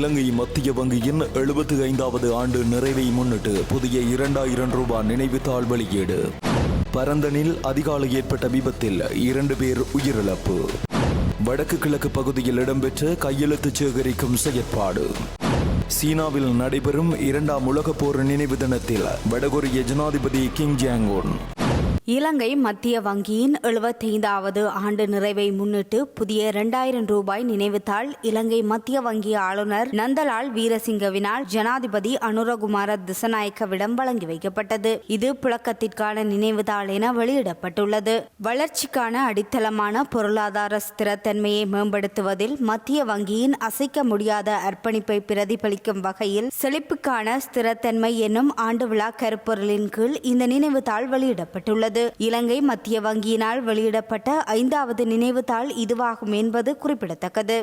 இலங்கை மத்திய வங்கியின் 75வது ஆண்டு நிறைவை முன்னிட்டு புதிய 2000 ரூபாய் நினைவுத்தாள் வெளியீடு. பரந்தனில் அதிகாலை ஏற்பட்ட விபத்தில் 2 பேர் உயிரிழப்பு. வடக்கு கிழக்கு பகுதியில் இடம்பெற்ற கையெழுத்து சேகரிக்கும் செயற்பாடு. சீனாவில் நடைபெறும் 2ஆம் உலகப் போர் நினைவு தினத்தில் வடகொரிய ஜனாதிபதி கிம் ஜாங் உன். இலங்கை மத்திய வங்கியின் 75வது ஆண்டு நிறைவை முன்னிட்டு புதிய 2000 ரூபாய் நினைவுத்தாள் இலங்கை மத்திய வங்கி ஆளுநர் நந்தலால் வீரசிங்கவினால் ஜனாதிபதி அனுரகுமார திசநாயக்கவிடம் வழங்கி வைக்கப்பட்டது. இது புழக்கத்திற்கான நினைவுத்தாள் என வெளியிடப்பட்டுள்ளது. வளர்ச்சிக்கான அடித்தளமான பொருளாதார ஸ்திரத்தன்மையை மேம்படுத்துவதில் மத்திய வங்கியின் அசைக்க முடியாத அர்ப்பணிப்பை பிரதிபலிக்கும் வகையில் செழிப்புக்கான ஸ்திரத்தன்மை என்னும் ஆண்டு விழா கருப்பொருளின் கீழ் இந்த நினைவுத்தாள் வெளியிடப்பட்டுள்ளது. இலங்கை மத்திய வங்கியினால் வெளியிடப்பட்ட 5வது நினைவுத்தாள் இதுவாகும் என்பது குறிப்பிடத்தக்கது.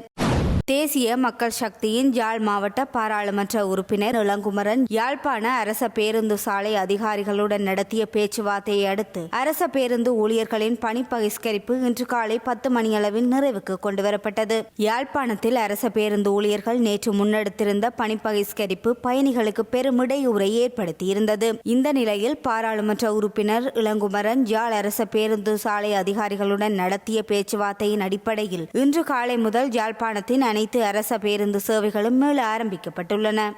தேசிய மக்கள் சக்தியின் யாழ் மாவட்ட பாராளுமன்ற உறுப்பினர் இளங்குமரன் யாழ்ப்பாண அரச பேருந்து சாலை அதிகாரிகளுடன் நடத்திய பேச்சுவார்த்தையை அடுத்து அரச பேருந்து ஊழியர்களின் பணி பகிஷ்கரிப்பு இன்று காலை 10 மணியளவில் நிறைவுக்கு கொண்டுவரப்பட்டது. யாழ்ப்பாணத்தில் அரச பேருந்து ஊழியர்கள் நேற்று முன்னெடுத்திருந்த பணி பகிஷ்கரிப்பு பயணிகளுக்கு பெரும் இடையூறை ஏற்படுத்தியிருந்தது. இந்த நிலையில் பாராளுமன்ற உறுப்பினர் இளங்குமரன் யாழ் அரச பேருந்து சாலை அதிகாரிகளுடன் நடத்திய பேச்சுவார்த்தையின் அடிப்படையில் இன்று காலை முதல் யாழ்ப்பாணத்தின் அனைத்து அரச பேருந்து சேவைகளும் மீள ஆரம்பிக்கப்பட்டுள்ளன.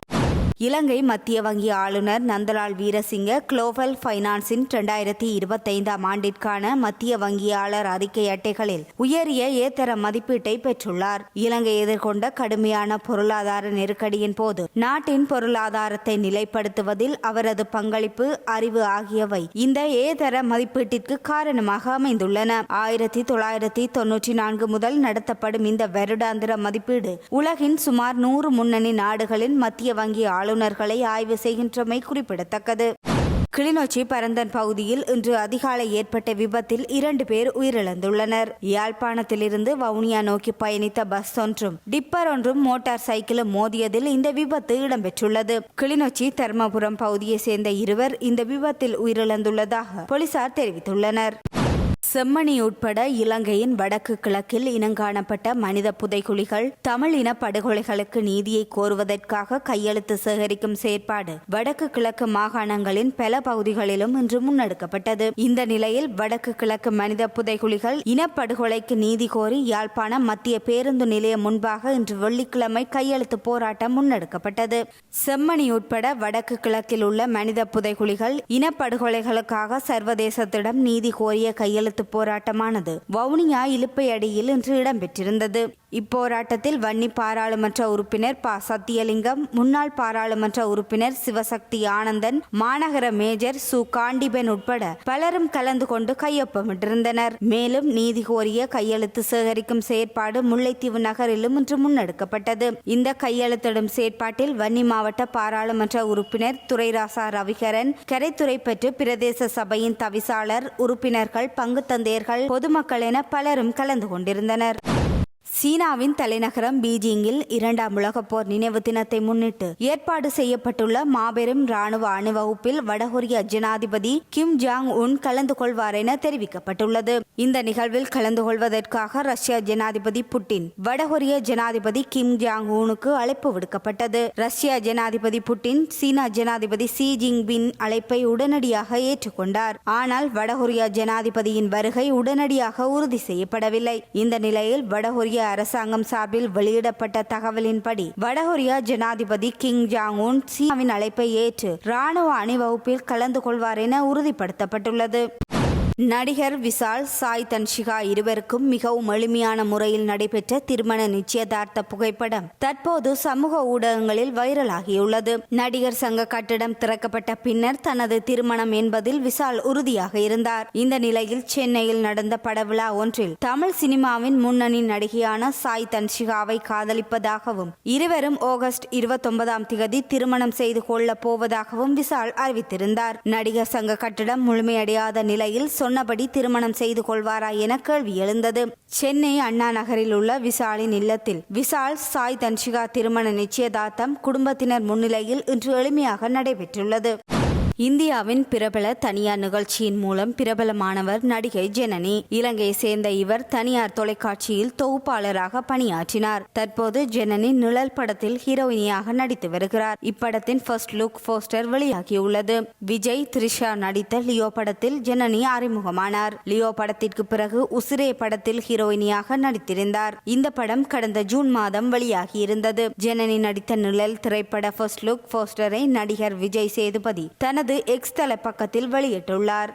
இலங்கை மத்திய வங்கி ஆளுநர் நந்தலால் வீரசிங்க குளோபல் ஃபைனான்ஸின் 2025ஆம் ஆண்டிற்கான மத்திய வங்கியாளர் அறிக்கை அட்டைகளில் உயரிய ஏத்தர மதிப்பீட்டை பெற்றுள்ளார். இலங்கை எதிர்கொண்ட கடுமையான பொருளாதார நெருக்கடியின் போது நாட்டின் பொருளாதாரத்தை நிலைப்படுத்துவதில் அவரது பங்களிப்பு, அறிவு ஆகியவை இந்த ஏதர மதிப்பீட்டிற்கு காரணமாக அமைந்துள்ளன. 1994 முதல் நடத்தப்படும் இந்த வருடாந்திர மதிப்பீடு உலகின் சுமார் 100 முன்னணி நாடுகளின் மத்திய வங்கி ஆளுநர்களை ஆய்வு செய்கின்றமை குறிப்பிடத்தக்கது. கிளிநொச்சி பரந்தன் பகுதியில் இன்று அதிகாலை ஏற்பட்ட விபத்தில் 2 பேர் உயிரிழந்துள்ளனர். யாழ்ப்பாணத்திலிருந்து வவுனியா நோக்கி பயணித்த பஸ் ஒன்றும் டிப்பர் ஒன்றும் மோட்டார் சைக்கிளும் மோதியதில் இந்த விபத்து இடம்பெற்றுள்ளது. கிளிநொச்சி தர்மபுரம் பகுதியை சேர்ந்த 2 இந்த விபத்தில் உயிரிழந்துள்ளதாக போலீசார் தெரிவித்துள்ளனர். செம்மணி உட்பட இலங்கையின் வடக்கு கிழக்கில் இனங்காணப்பட்ட மனித புதைகுழிகள், தமிழ் இன படுகொலைகளுக்கு நீதியை கோருவதற்காக கையெழுத்து சேகரிக்கும் செயற்பாடு வடக்கு கிழக்கு மாகாணங்களின் பல பகுதிகளிலும் இன்று முன்னெடுக்கப்பட்டது. இந்த நிலையில் வடக்கு கிழக்கு மனித புதைகுழிகள் இனப்படுகொலைக்கு நீதி கோரி யாழ்ப்பாணம் மத்திய பேருந்து நிலையம் முன்பாக இன்று வெள்ளிக்கிழமை கையெழுத்து போராட்டம் முன்னெடுக்கப்பட்டது. செம்மணி உட்பட வடக்கு கிழக்கில் உள்ள மனித புதைகுழிகள் இனப்படுகொலைகளுக்காக சர்வதேசத்திடம் நீதி கோரிய கையெழுத்து போராட்டமானது வவுனியா இலுப்பையடியில் இன்று இடம்பெற்றிருந்தது. இப்போராட்டத்தில் வன்னி பாராளுமன்ற உறுப்பினர் ப. சத்தியலிங்கம், முன்னாள் பாராளுமன்ற உறுப்பினர் சிவசக்தி ஆனந்தன், மாநகர மேஜர் சு. காண்டிபன் உட்பட பலரும் கலந்து கொண்டு கையொப்பமிட்டிருந்தனர். மேலும் நீதி கோரிய கையெழுத்து சேகரிக்கும் செயற்பாடு முல்லைத்தீவு நகரிலும் இன்று முன்னெடுக்கப்பட்டது. இந்த கையெழுத்திடும் செயற்பாட்டில் வன்னி மாவட்ட பாராளுமன்ற உறுப்பினர் துரைராசா ரவிகரன், கரைத்துறை பெற்று பிரதேச சபையின் தவிசாளர், உறுப்பினர்கள், பங்கு தந்தையர்கள், பொதுமக்கள் என பலரும் கலந்து கொண்டிருந்தனர். சீனாவின் தலைநகரம் பீஜிங்கில் 2ஆம் உலகப் போர் நினைவு தினத்தை முன்னிட்டு ஏற்பாடு செய்யப்பட்டுள்ள மாபெரும் ராணுவ அணிவகுப்பில் வடகொரிய ஜனாதிபதி கிம் ஜாங் உன் கலந்து கொள்வார் என தெரிவிக்கப்பட்டுள்ளது. இந்த நிகழ்வில் கலந்து கொள்வதற்காக ரஷ்ய ஜனாதிபதி புட்டின், வடகொரிய ஜனாதிபதி கிம் ஜாங் உனுக்கு அழைப்பு விடுக்கப்பட்டது. ரஷ்ய ஜனாதிபதி புட்டின் சீனா ஜனாதிபதி ஷி ஜின்பிங் அழைப்பை உடனடியாக ஏற்றுக்கொண்டார். ஆனால் வடகொரிய ஜனாதிபதியின் வருகை உடனடியாக உறுதி செய்யப்படவில்லை. இந்த நிலையில் வடகொரிய அரசாங்கம் சார்பில் வெளியிடப்பட்ட தகவலின்படி வடகொரியா ஜனாதிபதி கிம் ஜாங் உன் சீனாவின் அழைப்பை ஏற்று ராணுவ அணிவகுப்பில் கலந்து கொள்வார் என உறுதிப்படுத்தப்பட்டுள்ளது. நடிகர் விஷால், சாய் தன்ஷிகா இருவருக்கும் மிகவும் எளிமையான முறையில் நடைபெற்ற திருமண நிச்சயதார்த்த புகைப்படம் தற்போது சமூக ஊடகங்களில் வைரலாகியுள்ளது. நடிகர் சங்க கட்டிடம் திறக்கப்பட்ட பின்னர் தனது திருமணம் என்பதில் விஷால் உறுதியாக இருந்தார். இந்த நிலையில் சென்னையில் நடந்த படவிழா ஒன்றில் தமிழ் சினிமாவின் முன்னணி நடிகையான சாய் தன்ஷிகாவை காதலிப்பதாகவும் இருவரும் ஆகஸ்ட் 29ஆம் தேதி திருமணம் செய்து கொள்ளப் போவதாகவும் விஷால் அறிவித்திருந்தார். நடிகர் சங்க கட்டிடம் முழுமையடையாத நிலையில் சொன்னபடி திருமணம் செய்து கொள்வாரா என கேள்வி எழுந்தது. சென்னை அண்ணா நகரில் உள்ள விஷாலின் இல்லத்தில் விஷால், சாய் தன்ஷிகா திருமண நிச்சயதார்த்தம் குடும்பத்தினர் முன்னிலையில் இன்று எளிமையாக நடைபெற்றுள்ளது. இந்தியாவின் பிரபல தனியார் நிகழ்ச்சியின் மூலம் பிரபலமானவர் நடிகை ஜனனி. இலங்கையை சேர்ந்த இவர் தனியார் தொலைக்காட்சியில் தொகுப்பாளராக பணியாற்றினார். தற்போது ஜனனி நிழல் படத்தில் ஹீரோயினியாக நடித்து வருகிறார். இப்படத்தின் ஃபர்ஸ்ட் லுக் போஸ்டர் வெளியாகியுள்ளது. விஜய், த்ரிஷா நடித்த லியோ படத்தில் ஜனனி அறிமுகமானார். லியோ படத்திற்கு பிறகு உசிரே படத்தில் ஹீரோயினியாக நடித்திருந்தார். இந்த படம் கடந்த ஜூன் மாதம் வெளியாகியிருந்தது. ஜனனி நடித்த நிழல் திரைப்பட ஃபர்ஸ்ட் லுக் போஸ்டரை நடிகர் விஜய் சேதுபதி தனது எக்ஸ் தள பக்கத்தில் வெளியிட்டுள்ளார்.